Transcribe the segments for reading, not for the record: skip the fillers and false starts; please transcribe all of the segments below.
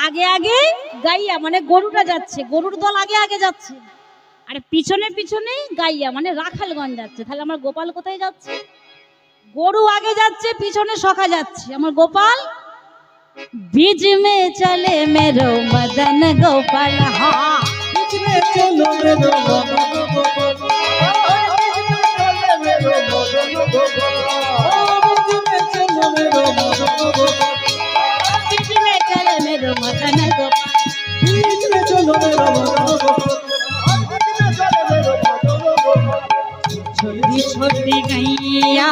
আগে আগে গাইয়া মানে গরুটা যাচ্ছে, গরুর দল আগে আগে যাচ্ছে, আর পিছনে পিছনে গাইয়া মানে রাখালগঞ্জ যাচ্ছে। তাহলে আমার গোপাল কোথায় যাচ্ছে? গরু আগে যাচ্ছে, পিছনে সখা যাচ্ছে, আমার গোপাল बीच में चले मेरो मदन गोपाल, हाँ बीच में चलो मेरो मदन गोपाल, बीच में चले मेरो मदन गोपाल, बीच में चलो मेरो मदन गोपाल, छोटी छोटी गैया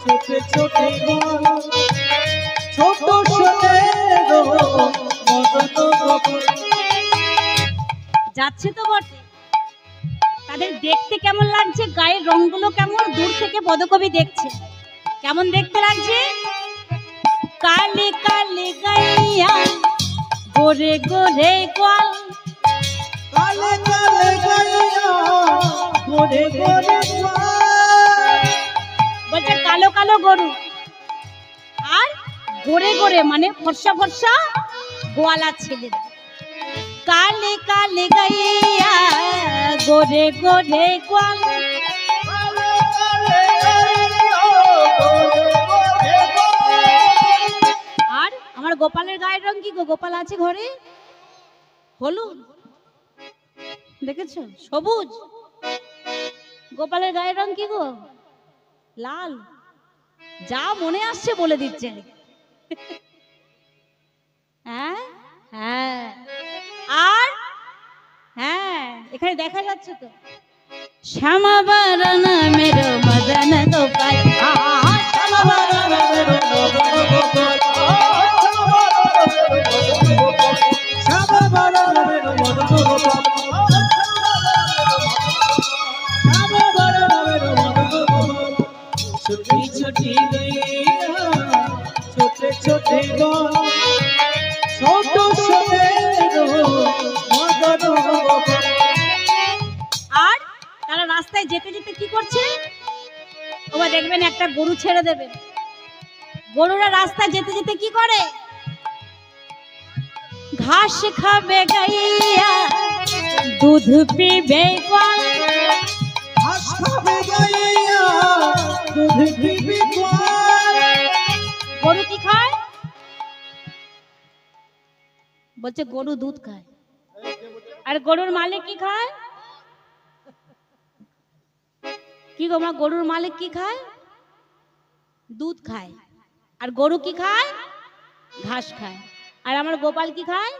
छोटे छोटे ছোট ছোটে যাচ্ছে তো বটে। তাদের দেখতে কেমন লাগছে, গায়ের রংগুলো কেমন, দূর থেকে পদকবি দেখছে কেমন দেখতে লাগছে। কালে কালে গাইয়া গোরে গোরে গোয়াল, কালে কালে গাইয়া গোরে গোরে গোয়াল, বলছে কালো কালো গরু, আর গোরে গোরে মানে ফর্সা ফর্সা গোয়ালা ছেলে। কালে কালে গাইয়া গোরে গোরে গোয়াল, আর আমার গোপালের গায়ের রং কি গো? গোপাল আছে ঘরে হলুদ, দেখেছো? সবুজ। গোপালের গায়ের রং কি গো? লাল। যা মনে আসছে বলে দিচ্ছে। হ্যাঁ হ্যাঁ, আর হ্যাঁ এখানে দেখা যাচ্ছে তো শ্যামা বরণ মেরো মদন গোপাল, শ্যামা বরণ মেরো মদন গোপাল, শ্যামা বরণ মেরো মদন গোপাল, শ্যামা বরণ মেরো মদন গোপাল, ছোটি ছোটি গাইয়া ছোটে ছোটে গোল, ছোট ছোটে মদন গোপাল। আর তারা রাস্তায় যেতে যেতে কি করছে? ওবা দেখবেন একটা গরু ছেড়ে দেবেন, গরুরা রাস্তায় যেতে যেতে কি করে? ঘাস খাবে গাইয়া দুধ পিবে গোয়াল, ঘাস খাবে গাইয়া দুধ পিবে গোয়াল। গরু কি খায়? বলছে গরু দুধ খায়। আর গরুর মালিক কি খায়? কি গো মা, গরুর মালিক কি খায়? দুধ খায়। আর গরু কি খায়? ঘাস খায়। আর আমার গোপাল কি খায়?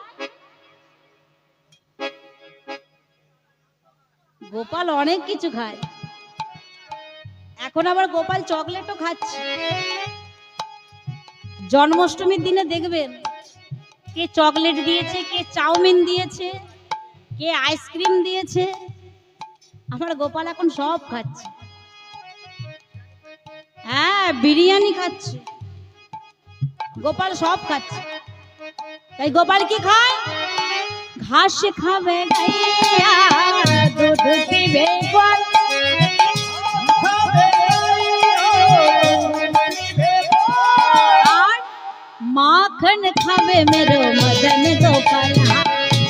গোপাল অনেক কিছু খায়। এখন আবার গোপাল চকলেটও খাচ্ছে। জন্মাষ্টমীর দিনে দেখবেন কে চকলেট দিয়েছে, কে চাউমিন দিয়েছে, কে আইসক্রিম দিয়েছে। আমার গোপাল এখন সব খাচ্ছে। হ্যাঁ, বিরিয়ানি খাচ্ছে, গোপাল সব খাচ্ছে। তাই গোপাল কি খায়? ঘাস খাবে গাইয়া দুধ পিবে গোয়াল, আর মাখন খাবে মেরো মদন গোপাল,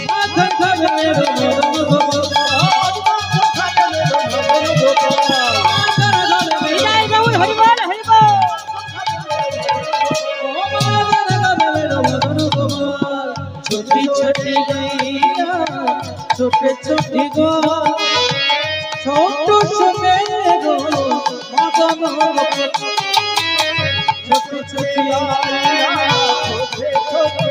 মাখন খাবে মেরো মদন গোপাল, বিদায় বাবুর হরিবল হরিবল। छोटी छोटी गैया छोटे छोटे गोल, छोट छोटे गोल मदन गोपाल, छोटे छोटे गैया छोटे छोटे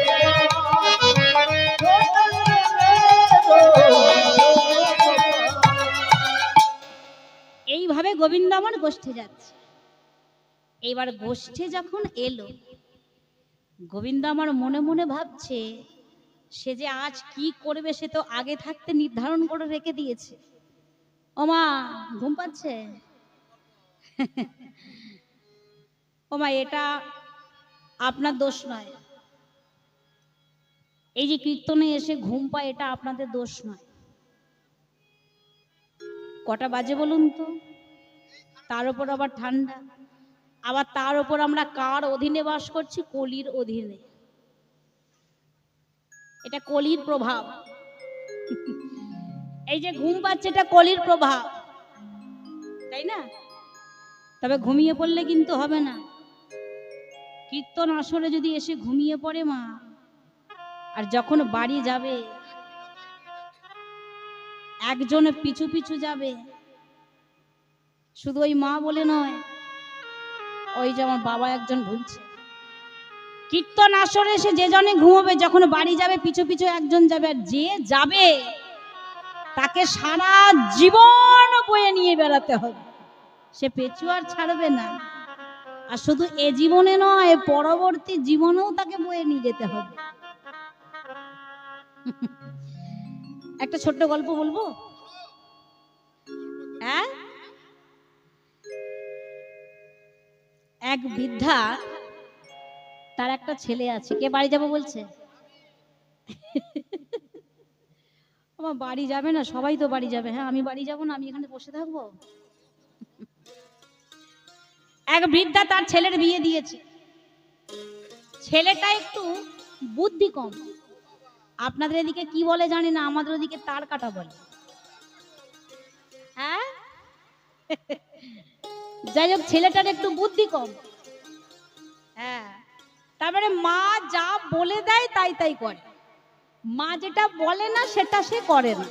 এইভাবে গোবিন্দ আমার গোষ্ঠে যাচ্ছে। এইবার গোষ্ঠে যখন এলো, গোবিন্দ আমার মনে মনে ভাবছে সে যে আজ কি করবে সে তো আগে থাকতে নির্ধারণ করে রেখে দিয়েছে। ও মা, ঘুম পাচ্ছে? ও মা, এটা আপনার দোষ নয়। এই যে কীর্তনে এসে ঘুম পায়, এটা আপনাদের দোষ নয়। কটা বাজে বলুন তো? তার উপর আবার ঠান্ডা, আবার তার উপর আমরা কার অধীনে বাস করছি? কলির অধীনে। এটা কলির প্রভাব। এই যে ঘুম পাচ্ছে, এটা কলির প্রভাব, তাই না? তবে ঘুমিয়ে পড়লে কিন্তু হবে না। কীর্তন আসরে যদি এসে ঘুমিয়ে পড়ে মা, আর যখন বাড়ি যাবে, একজন পিছু পিছু যাবে। শুধু ওই মা বলে নয়, ওই যে আমার বাবা একজন ভুলছে, কীর্তন আসরে এসে যে জনে ঘুমাবে, যখন বাড়ি যাবে পিছু পিছু একজন যাবে। আর যে যাবে তাকে সারা জীবন বয়ে নিয়ে বেড়াতে হবে। সে পেছু আর ছাড়বে না। আর শুধু এ জীবনে নয়, পরবর্তী জীবনেও তাকে বয়ে নিয়ে যেতে হবে। একটা ছোট্ট গল্প বলবো। হ্যাঁ, এক বৃদ্ধা, তার একটা ছেলে আছে। কে বাড়ি যাবো বলছে? আমার বাড়ি যাবে না, সবাই তো বাড়ি যাবে। হ্যাঁ, আমি বাড়ি যাব না, আমি এখানে বসে থাকবো? এক বৃদ্ধা তার ছেলের বিয়ে দিয়েছে। ছেলেটা একটু বুদ্ধি কম। আপনাদের এদিকে কি বলে জানি না, আমাদের ওদিকে তার কাটা বলে। হ্যাঁ, যাই হোক, ছেলেটার একটু বুদ্ধি কম। হ্যাঁ, তারপরে মা যা বলে দেয় তাই তাই করে। মা যেটা বলে না সেটা সে করে না।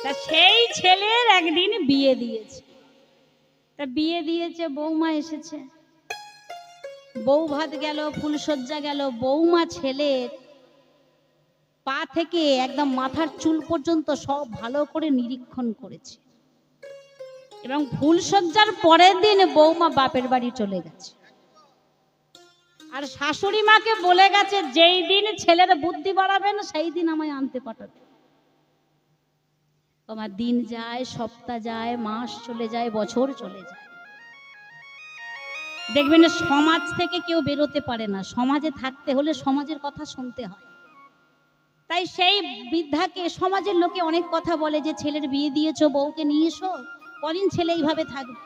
তা সেই ছেলের একদিন বিয়ে দিয়েছে। তা বিয়ে দিয়েছে, বৌমা এসেছে, বউ ভাত গেল, ফুলসজ্জা গেল। বৌমা ছেলের পা থেকে একদম মাথার চুল পর্যন্ত সব ভালো করে নিরীক্ষণ করেছে। এবং ফুলসজ্জার পরের দিন বৌমা বাপের বাড়ি চলে গেছে। আর শাশুড়ি মাকে বলে গেছে, যেই দিন ছেলের বুদ্ধি বাড়াবেন সেই দিন আমায় আনতে পাঠাবে। তোমার দিন যায়, সপ্তাহ যায়, মাস চলে যায়, বছর চলে যায়। দেখবেন সমাজ থেকে কেউ বেরোতে পারে না। সমাজে থাকতে হলে সমাজের কথা শুনতে হয়। তাই সেই বৃদ্ধাকে সমাজের লোকে অনেক কথা বলে, যে ছেলের বিয়ে দিয়েছো, বউকে নিয়ে এসো, কদিন ছেলে এইভাবে থাকবে।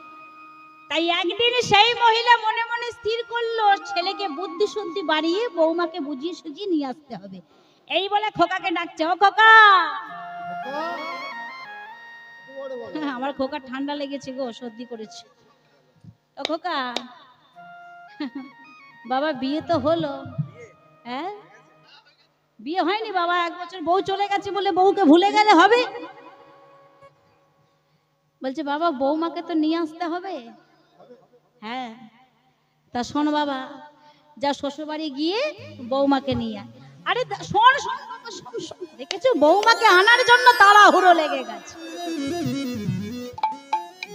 তাই একদিন সেই মহিলা মনে মনে স্থির করলো, ছেলেকে বুদ্ধি শুদ্ধি বাড়িয়ে বৌমাকে বুঝিয়ে সুঝিয়ে নিয়ে আসতে হবে। এই বলে খোকাকে ডাকছে, ও খোকা। আমার খোকা ঠান্ডা লেগেছে গো, সর্দি করেছে। ও খোকা, বাবা বিয়ে তো হলো। হ্যাঁ, বিয়ে হয়নি বাবা, 1 বছর বউ চলে গেছে বলে বউকে ভুলে গেলে হবে? বলছে বাবা, বৌমাকে তো নিয়ে আসতে হবে। হ্যাঁ, তা শোন বাবা, যা শ্বশুর বাড়ি গিয়ে বৌমাকে নিয়ে আয়। আরে শোন শোন বাবা, শোন শোন, দেখেছো বৌমাকে আনার জন্য তাড়াহুড়ো লেগে গেছে।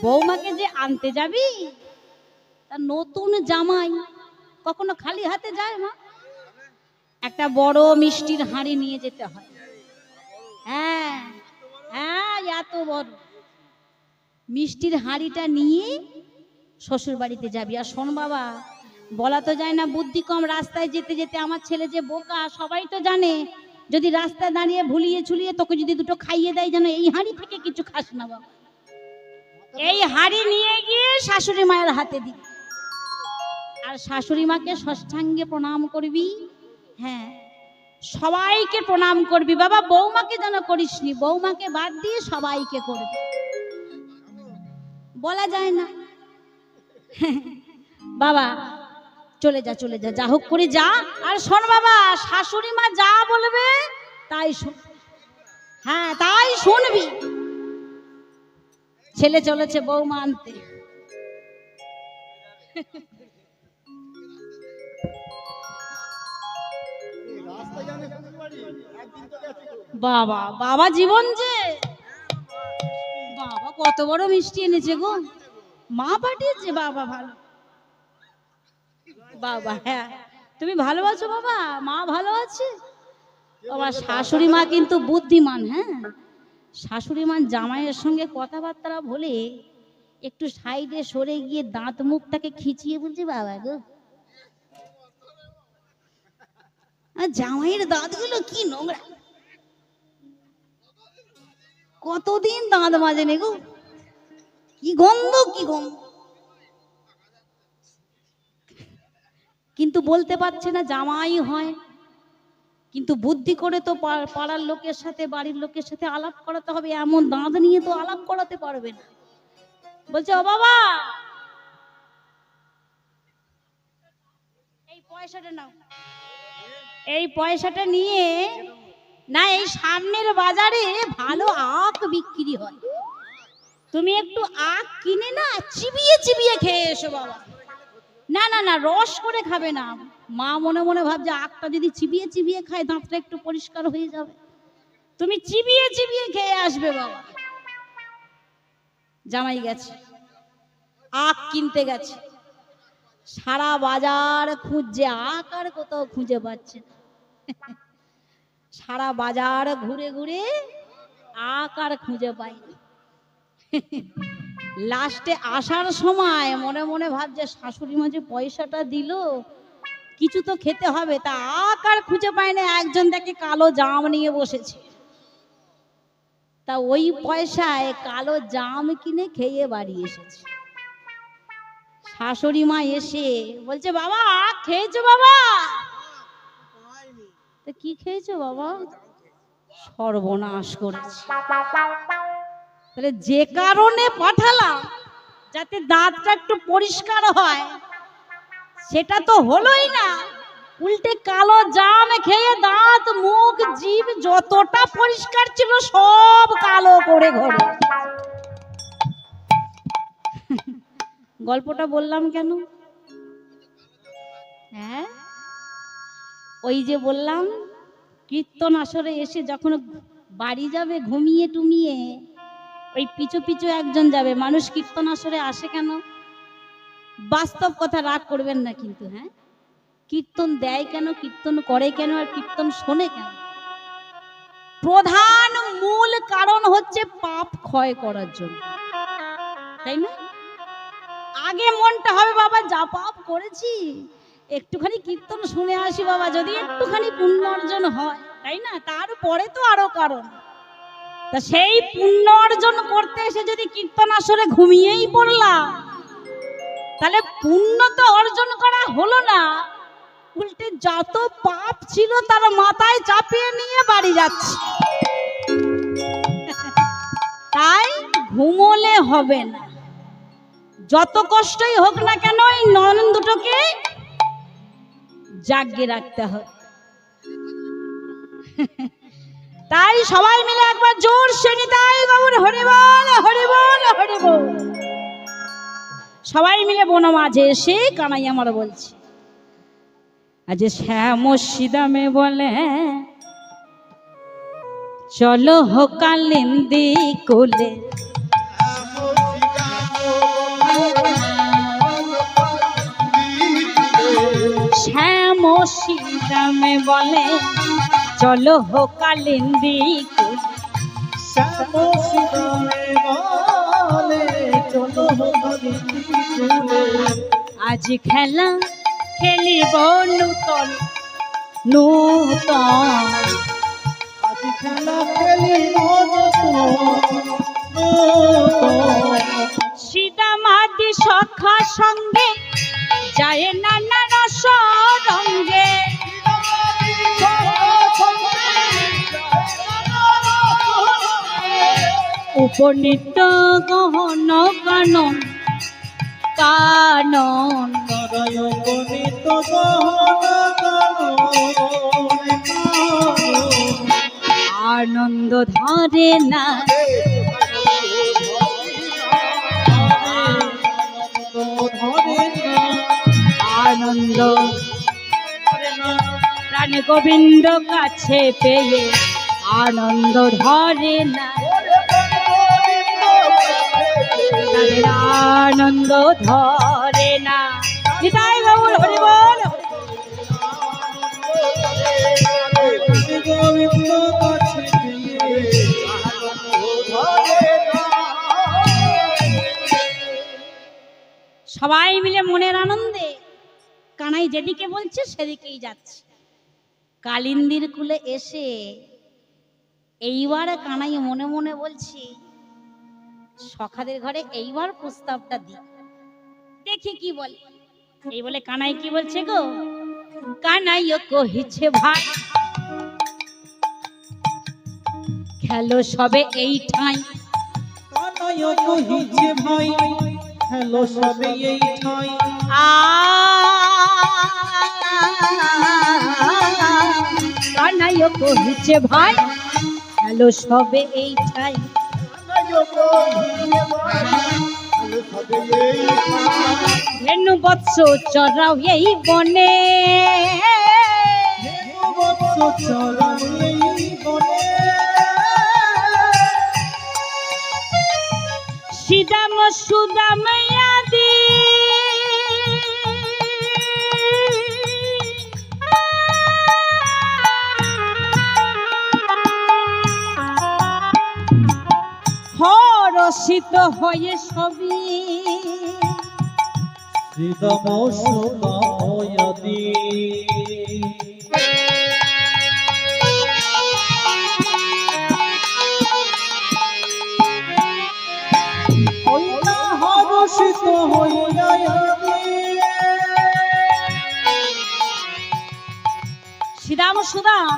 বৌমাকে যে আনতে যাবি, তার নতুন জামাই কখনো খালি হাতে যায় মা? একটা বড় মিষ্টির হাঁড়ি নিয়ে যেতে হয়। হ্যাঁ হ্যাঁ, এত বড় মিষ্টির হাঁড়িটা নিয়ে শ্বশুর বাড়িতে যাবি। আর শোন বাবা, বলা তো যায় না, বুদ্ধি কম। রাস্তায় যেতে যেতে আমার ছেলে যে বোকা, সবাই তো জানে। যদি রাস্তায় দাঁড়িয়ে ভুলিয়ে চুলিয়ে তোকে যদি দুটো খাইয়ে দেয়, যেন এই হাঁড়ি থেকে কিছু খাস না বাবা। এই হাঁড়ি নিয়ে গিয়ে শাশুড়ি মায়ের হাতে দিবি, আর শাশুড়ি মাকে ষষ্ঠাঙ্গে প্রণাম করবি। হ্যাঁ, সবাইকে প্রণাম করবি বাবা। বৌমাকে যেন করিসনি, বৌমাকে বাদ দিয়ে সবাইকে করবি। বলা যায় না। বাবা চলে যা, চলে যা, যা হোক করে যা। আর শোন বাবা, শাশুড়ি মা যা বলবে তাই শুন। হ্যাঁ, তাই শুনবি। ছেলে চলেছে বৌমা আনতে। বাবা বাবা জীবন যে, বাবা কত বড় মিষ্টি এনেছে গো, মা পাঠিয়েছে। বাবা ভালো, বাবা। হ্যাঁ, তুমি ভালো আছো বাবা? মা ভালো আছে। আমার শাশুড়ি মা কিন্তু বুদ্ধিমান। হ্যাঁ, শাশুড়ি মা জামাইয়ের সঙ্গে কথাবার্তা বলে একটু সাইডে সরে গিয়ে দাঁত মুখটাকে খিচিয়ে বলছি, বাবা গো জামাইয়ের দাঁতগুলো কি নোংরা, কতদিন দাঁত মাজেনি গো, কি গন্ধ কি গন্ধ। কিন্তু বলতে পারছে না জামাই হয়, কিন্তু বুদ্ধি করে তো পাড়ার লোকের সাথে বাড়ির লোকের সাথে আলাপ করাতে হবে, এমন দাঁত নিয়ে তো আলাপ করাতে পারবে না। বলছে, ও বাবা এই পয়সাটা নাও, এই পয়সাটা নিয়ে না এই সামনের বাজারে ভালো আখ বিক্রি হয়, তুমি একটু আখ কিনে না চিবিয়ে চিবিয়ে খেয়ে এসো বাবা। না না না, রস করে খাবে না। মা মনে মনে ভাবছে আখটা যদি চিবিয়ে চিবিয়ে খায় দাঁতটা একটু পরিষ্কার হয়ে যাবে, তুমি চিবিয়ে চিবিয়ে খেয়ে আসবে বাবা। জামাই গেছে, আখ কিনতে গেছে, সারা বাজার খুঁজছে, আখ আর কোথাও খুঁজে পাচ্ছে না। সারা বাজার ঘুরে ঘুরে আখ আর খুঁজে পায়নি। লাস্টে আসার সময় মনে মনে ভাবছে শাশুড়ি মা যে পয়সাটা দিল কিছু তো খেতে হবে, তা আখ আর খুঁজে পায় না, একজন দেখে কালো জাম নিয়ে বসেছে, তা ওই পয়সায় কালো জাম কিনে খেয়ে বাড়ি এসেছে। শাশুড়ি মা এসে বলছে, বাবা আখ খেয়েছো বাবা? তা কি খেয়েছো বাবা? সর্বনাশ করেছে। তাহলে যে কারণে পাঠালাম যাতে দাঁতটা একটু পরিষ্কার হয় সেটা তো হলোই না, উল্টে কালো জাম খেয়ে দাঁত মুখ জিভ যতটা পরিষ্কার ছিল সব কালো করে ঘরে। গল্পটা বললাম কেন? হ্যাঁ, ওই যে বললাম কীর্তন আসরে এসে যখন বাড়ি যাবে ঘুমিয়ে টুমিয়ে, ওই পিছু পিছু একজন যাবে। মানুষ কীর্তন আসরে আসে কেন? বাস্তব কথা, রাগ করবেন না কিন্তু। হ্যাঁ, কীর্তন দেয় কেন, কীর্তন করে কেন, আর কীর্তন শোনে কেন? প্রধান মূল কারণ হচ্ছে পাপ ক্ষয় করার জন্য, তাই না? আগে মনটা হবে বাবা যা পাপ করেছি একটুখানি কীর্তন শুনে আসি বাবা, যদি একটুখানি পুণ্য অর্জন হয়, তাই না? তারপরে তো আরো কারণ। তা সেই পুণ্য অর্জন করতে এসে যদি কীর্তন আসরে ঘুমিয়েই পড়লাম, তাহলে পুণ্য তো অর্জন করা হলো না, উল্টে যত পাপ ছিল তার মাথায় চাপিয়ে নিয়ে বাড়ি যাচ্ছে। তাই ঘুমোলে হবে না, যত কষ্টই হোক না কেন এই নয়ন দুটোকে জাগিয়ে রাখতে হবে। তাই সবাই মিলে একবার জোর সে নিতাই গৌর হরি বল হরি বল হরি বল। সবাই মিলে বন মাঝে এসে কানাই আমার বলছে, আজ শ্যাম সিদামে বলে চলো হো কালিন্দি কোলে, শ্যাম সিদামে বলে চলো হো কালিন্দি কোলে, শ্যাম সিদামে বলে চলো হো কালিন্দি কোলে, আজ খেলা খেলিব নূতন নূতন, আজ খেলা খেলিব নূতন, সীতামাদি সখা সঙ্গে যায় নানা রস রঙ্গে, উপনীত গহন কানন কানন, উপনীত গহন কানন, আনন্দ ধরে না আনন্দ, প্রাণ গোবিন্দ কাছে পেয়ে আনন্দ ধরে না, তাদের আনন্দ ধরে না। নিতাই গৌর হরি বল। গোবিন্দ কাছে পেয়ে আনন্দ ধরে না। সবাই মিলে মনের আনন্দে কানাই যেদিকে বলছে সেদিকেই যাচ্ছে। কালিন্দির কুলে এসে এইবার কানাই মনে মনে বলছি, সখাদের ঘরে এইবার প্রস্তাবটা দিই, দেখি কি বলে। এই বলে কানাই কি বলছে গো, কানাই ও কহিছে ভাই খেলো সবে এই ঠাই। কানাই কহিছে ভাই হ্যালো সবে এই ঠাই। কানাই ও কহিছে ভাই খেলো সবে এই ঠাই। ধেনু বৎস চরাও এই বনে, সিদাম সুদাম আদি হরষিত হয়ে সবই শ্রীদম সুদাময়াদি। হরষিত হইয়া শ্রীরাম সুদাম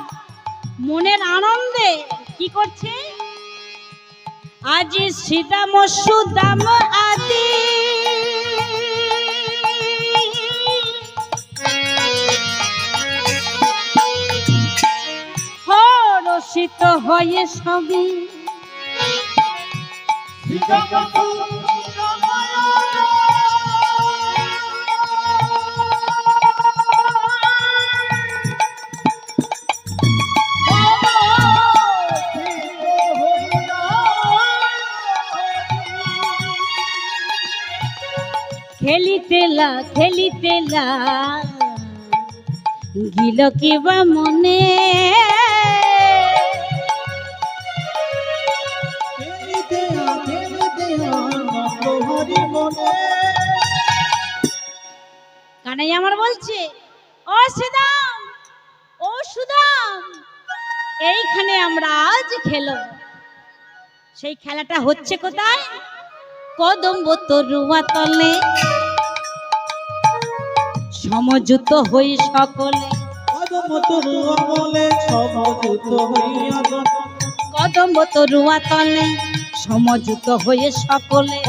মনের আনন্দে কি করছে, আজ শ্রীরাম সুদাম আদি হরষিত হয়ে সবই খেলিতেলা খেলিতেলা গিল কিবা মনে, কানাই আমার বলছে, ও সুদাম ও সুদাম এইখানে আমরা আজ খেলো। সেই খেলাটা হচ্ছে কোথায়, কদম্ব তরুয়া তলে সমযুত হই সকলে। কদম্ব তরুয়া তলে সমযুত হয়ে সকলে,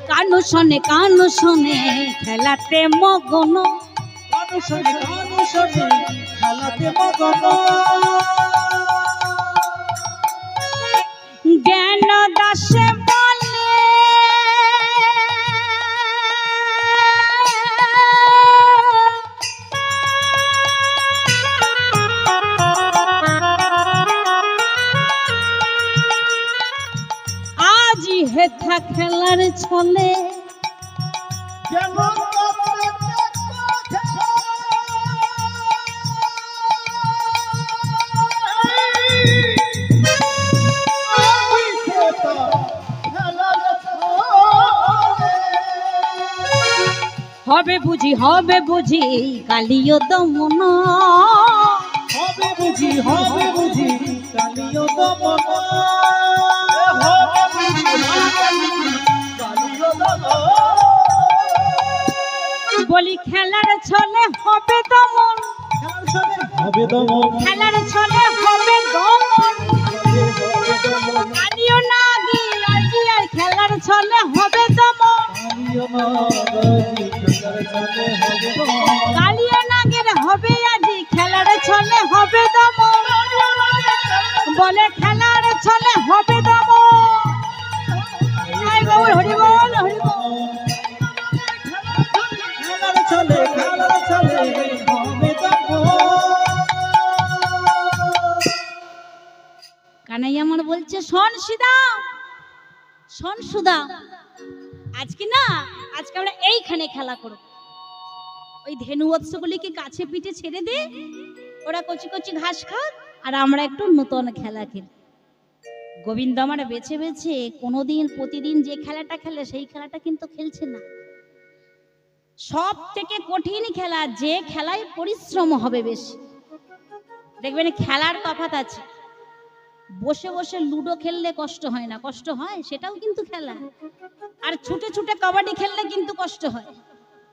কানু শোনে খেলাতে মগন, খেলাতে মগন। জ্ঞান দাসে বলে আজি হেথা খেলার ছলে, হবে বুঝি কালিও দমন, হবে বুঝি কালিও দমন। বলি খেলার ছলে হবে দমন, খেলার ছলে হবে দমন। কালিও না আজি আর খেলার ছলে হবে দমন, কালিও নাগের হবে আজি খেলার ছলে হবে দমন। বলে খেলার ছলে হবে দমন, হরি বল হরি বল। কানাই আমার বলছে, শোন সুদা আজকে আমরা এইখানে খেলা করব। ওই ধেনু বৎসগুলিকে কাছে পিঠে ছেড়ে দে, ওরা কচি কচি ঘাস খাক আর আমরা একটু নতুন খেলা খেলি। গোবিন্দ আমার বেছে বেছে কোনোদিন প্রতিদিন যে খেলাটা খেলে সেই খেলাটা কিন্তু খেলছে না। সব থেকে কঠিন খেলা, যে খেলায় পরিশ্রম হবে বেশি। দেখবেন খেলার তফাৎ আছে। বসে বসে লুডো খেললে কষ্ট হয় না, কষ্ট হয়, সেটাও কিন্তু খেলা। আর ছুটে ছুটে কাবাডি খেললে কিন্তু কষ্ট হয়,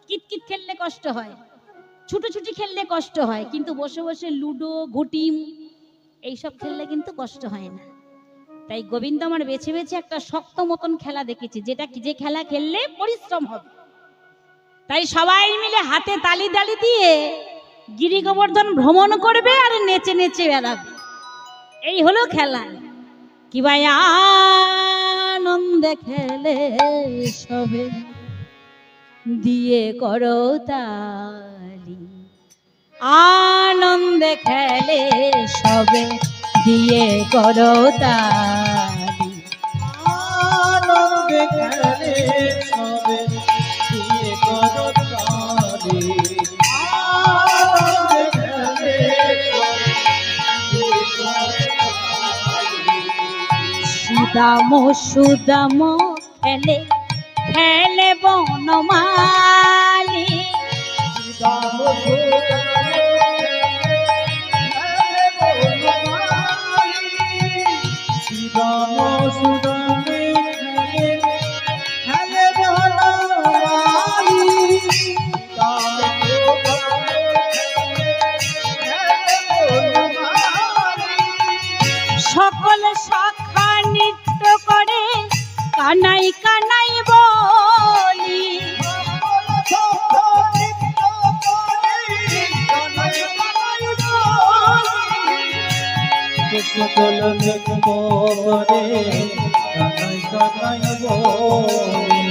কিতকিত খেললে কষ্ট হয়, ছুটোছুটি খেললে কষ্ট হয়, কিন্তু বসে বসে লুডো ঘুটিম এইসব খেললে কিন্তু কষ্ট হয় না। তাই গোবিন্দ আমার বেছে বেছে একটা শক্ত মতন খেলা দেখেছি, যেটা যে খেলা খেললে পরিশ্রম হবে। তাই সবাই মিলে হাতে তালি তালি দিয়ে গিরি গোবর্ধন ভ্রমণ করবে আর নেচে নেচে বেড়াবে। এই হলো খেলা। কি ভাই আনন্দে খেলে সবে দিয়ে করো তালি, আনন্দে খেলে সবে দিয়ে করো তালি, আনন্দে খেলে সবে দিয়ে করো তালি, আনন্দে খেলে সুদাম সুদাম খেলে খেলে বনমালী, সকল শাখা নৃত্য করে কানাই কানাই বলি, সকল নৃত্য করে কানাই কানাই বলি,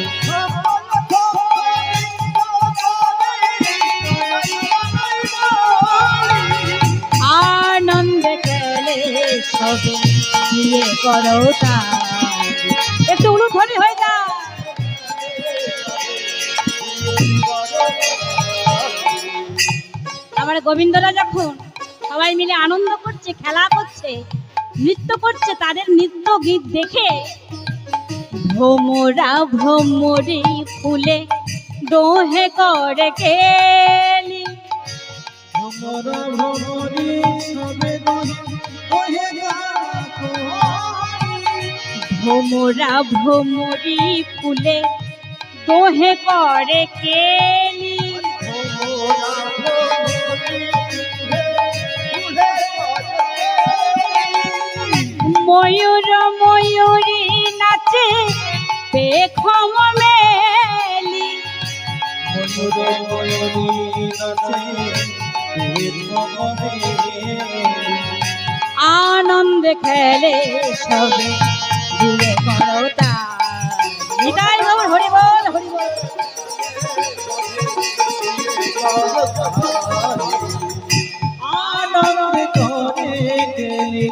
আনন্দে খেলে সবে দিয়ে করো তালি। একটু উলুধ্বনি হয়ে যা। আমার গোবিন্দরা যখন সবাই মিলে আনন্দ করছে, খেলা করছে, নৃত্য করছে, তাদের নৃত্য গীত দেখে ভ্রমরা ভ্রমরি ফুলে দোহে করে কেলি, ভ্রমরা ভ্রমরি সবে ওহে গাথো, ভ্রমরা ভ্রমরি ফুলে দোহে করে কেলি, ময়ূর ময়ূরী নাচে পেখম মেলি, আনন্দে খেলে সবে দিয়ে করো তালি। নিতাই গৌর হরি বল হরি বল। আনন্দ করে গেলে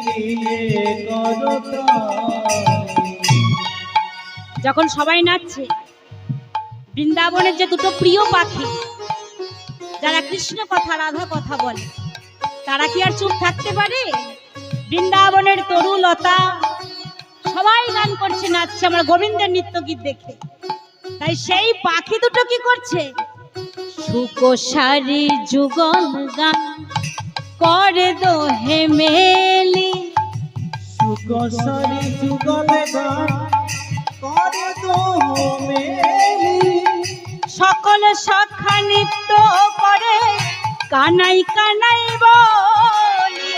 করো তালি। যখন সবাই নাচছে, বৃন্দাবনের যে দুটো প্রিয় পাখি যারা কৃষ্ণ কথা রাধা কথা বলে, তারা কি আর চুপ থাকতে পারে? বৃন্দাবনের তরু লতা সবাই গান করছে, নাচছে আমার গোবিন্দের নৃত্য গীত দেখে। তাই সেই পাখি দুটো কি করছে? সুকোষারি যুগল গান করে দোহে মেলি, সুকোষারি যুগল গান করে দোহে মেলি, সকল শাখা নৃত্য করে কানাই কানাই বলি,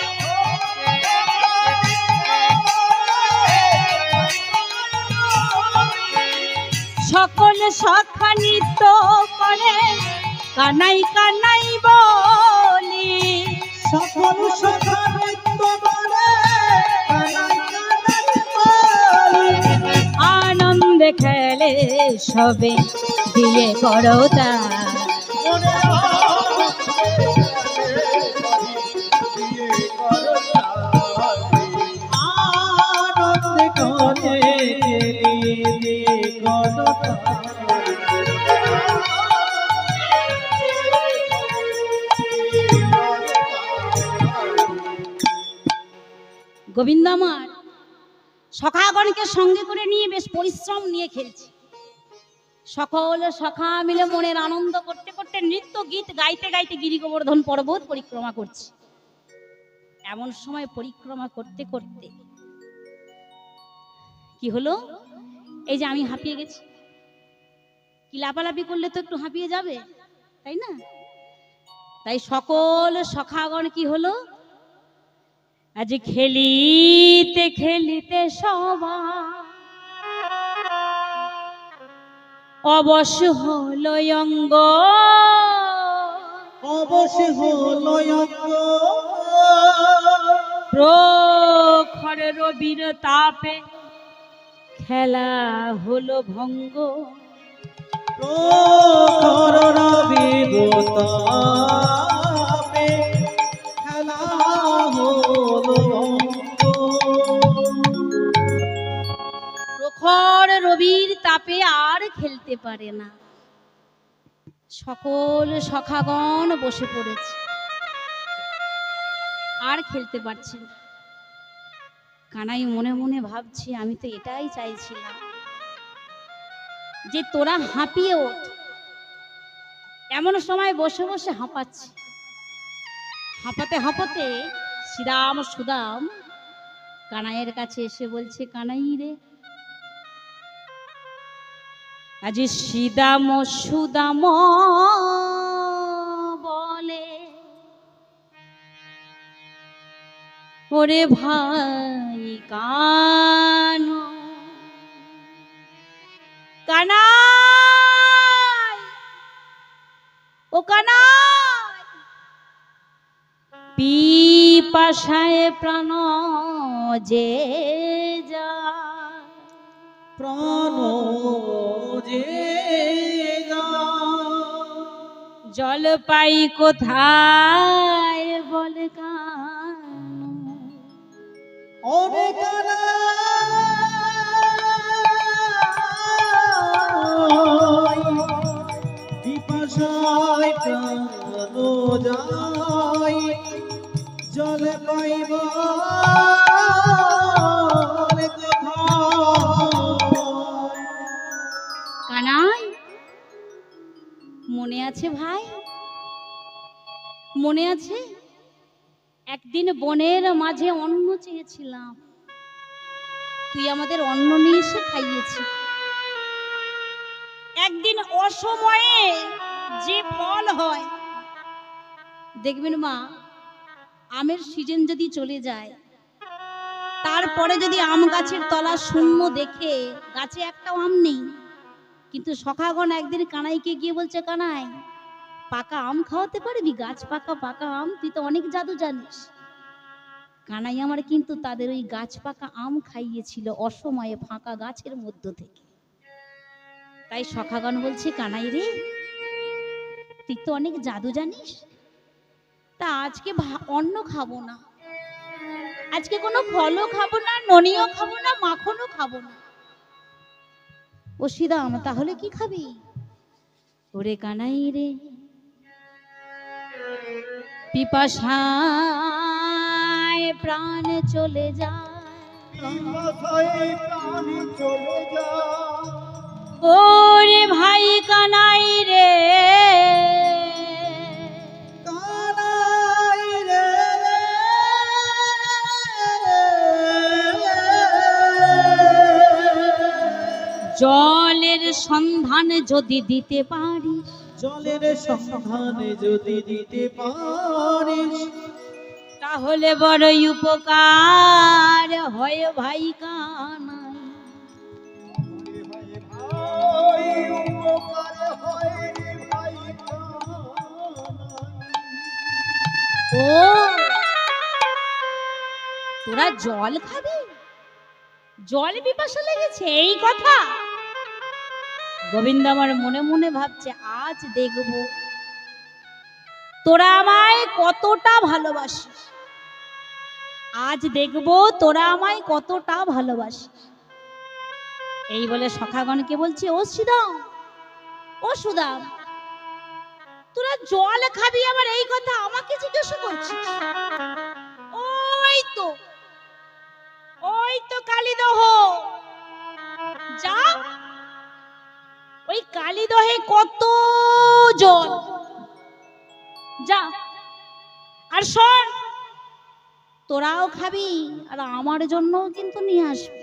সকল শাখা নৃত্য করে কানাই কানাই বলি, সকল শাখা নৃত্য করে কানাই কানাই বলি, আনন্দে খেলে সবে দিয়ে করো তালি। আনন্দে করে গেলে করো গোবিন্দ আমার সখাগণকে সঙ্গে করে নিয়ে বেশ পরিশ্রম নিয়ে খেলছে। সকল সখা মিলে মনের আনন্দ করতে করতে নৃত্য গীত গাইতে গাইতে গিরি গোবর্ধন পর্বত পরিক্রমা করছে। এমন সময় পরিক্রমা করতে করতে কি হলো, এই যে আমি হাঁপিয়ে গেছি, কি লাপালাপি করলে তো একটু হাঁপিয়ে যাবে, তাই না? তাই সকল সখাগণ কি হলো, আজ খেলিতে খেলিতে সবাই অবশ্য হলো অঙ্গ, অবশ্য হলো অঙ্গ, প্রখর রবির তাপে খেলা হলো ভঙ্গ, প্রখর রবির তাপে খেলা হলো অঙ্গ। প্রখর রবির তাপে আর খেলতে পারে না। সকল সখাগণ বসে পড়েছে, আর খেলতে পারছে না। কানাই মনে মনে ভাবছে, আমি তো এটাই চাইছিলাম যে তোরা হাঁপিয়ে ওঠ। এমন সময় বসে বসে হাঁপাচ্ছে, হাঁপাতে হাঁপাতে শ্রীরাম সুদাম কানাইয়ের কাছে এসে বলছে, কানাই রে, আজ শ্রীদাম সুদাম বলে, ওরে ভাই কান, কানাই ও কানাই, পিপাসায় প্রাণ যে যায়, প্রাণ যে জল পাই কোথায় বল কান, অনেক পিপাসায় প্রাণ যায়, জল পাইব কানাই মনে আছে ভাই, মনে আছে একদিন বনের মাঝে অন্ন চেয়েছিলাম, তুই আমাদের অন্ন নিয়ে এসে খাইয়েছি। একদিন অসময়ে যে ফল হয়, দেখবেন মা, আমের সিজন যদি চলে যায়, তারপরে যদি আম গাছের তলা শূন্য দেখে গাছে একটাও আম নেই, কিন্তু সখাগণ একদিন কানাইকে গিয়ে বলছে, কানাই পাকা আম খাওয়াতে পারবি, গাছ পাকা পাকা আম, তুই তো অনেক জাদু জানিস। কানাই আমার কিন্তু তাদের ওই গাছ পাকা আম খাইয়েছিল অসময়ে ফাঁকা গাছের মধ্য থেকে। তাই সখাগণ বলছে, কানাই রে, তুই তো অনেক জাদু জানিস, তা আজকে অন্ন খাবো না, আজকে কোনো ফলও খাবো না, ননিও খাবো না, মাখনও খাবো না। ও শ্রীরাম, তাহলে কি খাবি? ওরে কানাই রে, পিপাসায় প্রাণ চলে যায়, প্রাণ চলে যায়, ওরে ভাই কানাই রে, কানাই রে, জলের সন্ধান যদি দিতে পারিস, জলের সন্ধান যদি দিতে পারিস, তাহলে বড়ই উপকার হয় ভাই কানাই। ও তোরা জল খাবি, জল পিপাসা লেগেছে, এই কথা? গোবিন্দ আমার মনে মনে ভাবছে, আজ দেখব তোরা আমায় কতটা ভালোবাসিস, আজ দেখব তোরা আমায় কতটা ভালোবাসিস। এই বলে সখাগণকে বলছে, ও শ্রীদাম, ও সুদাম, তোরা জল খাবি, আবার এই কথা আমাকে জিজ্ঞাসা করছিস? ওই তো ওই তো কালীদহ, যা ওই কালীদহে কত জল, যা। আর শোন, তোরাও খাবি আর আমার জন্যও কিন্তু নিয়ে আসবি।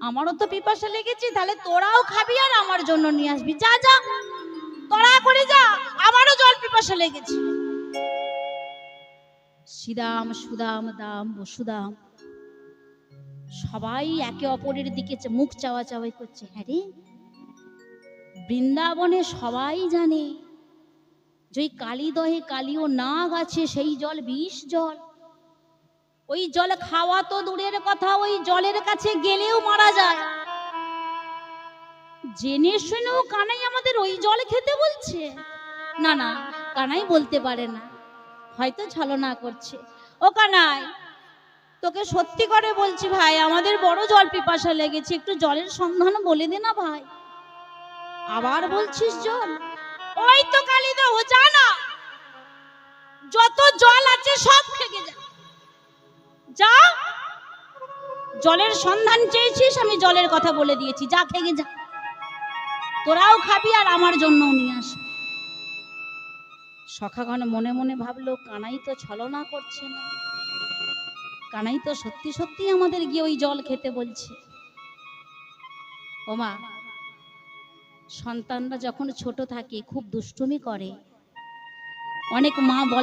আমারও তো পিপাসা লেগেছে, তাহলে তোরাও খাবি আর আমার জন্য নিয়ে আসবি। যা যা, তোরা করে যা, আমারও জল পিপাসা লেগেছে। শ্রীরাম সুদাম দাম বসুদাম সবাই একে অপরের দিকে মুখ চাওয়া চাওয়াই করছে। হ্যাঁ রে, বৃন্দাবনে সবাই জানে যে কালীদহে কালীও নাগ আছে, সেই জল বিষ জল। ওই জল খাওয়া তো দূরের কথা, ওই জলের কাছে গেলেও মারা যায়। জেনে শুনেও কানাই আমাদের ওই জল খেতে বলছে? না না, কানাই বলতে পারে না, হয়তো ছলনা করছে। ও কানাই, তোকে সত্যি করে বলছি ভাই, আমাদের বড় জল পিপাসা লেগেছে, একটু জলের সন্ধান বলে দে না ভাই। আবার বলছিস জল? ওই তো কালীদহ, যা না, যত জল আছে সব খেগে যা। যা, জলের সন্ধান চেয়েছিস, আমি জলের কথা বলে দিয়েছি, যা খেগে যা। তোরাও খাবি আর আমার জন্যও নিয়ে আসবি। সখাগণ মনে মনে ভাবলো, কানাই তো ছলনা করছে না, কানাই তো সত্যি সত্যি আমাদের গিয়ে ওই জল খেতে বলছে। ওমা, সন্তানরা যখন ছোট থাকে খুব দুষ্টুমি করে। অনেক মা বলে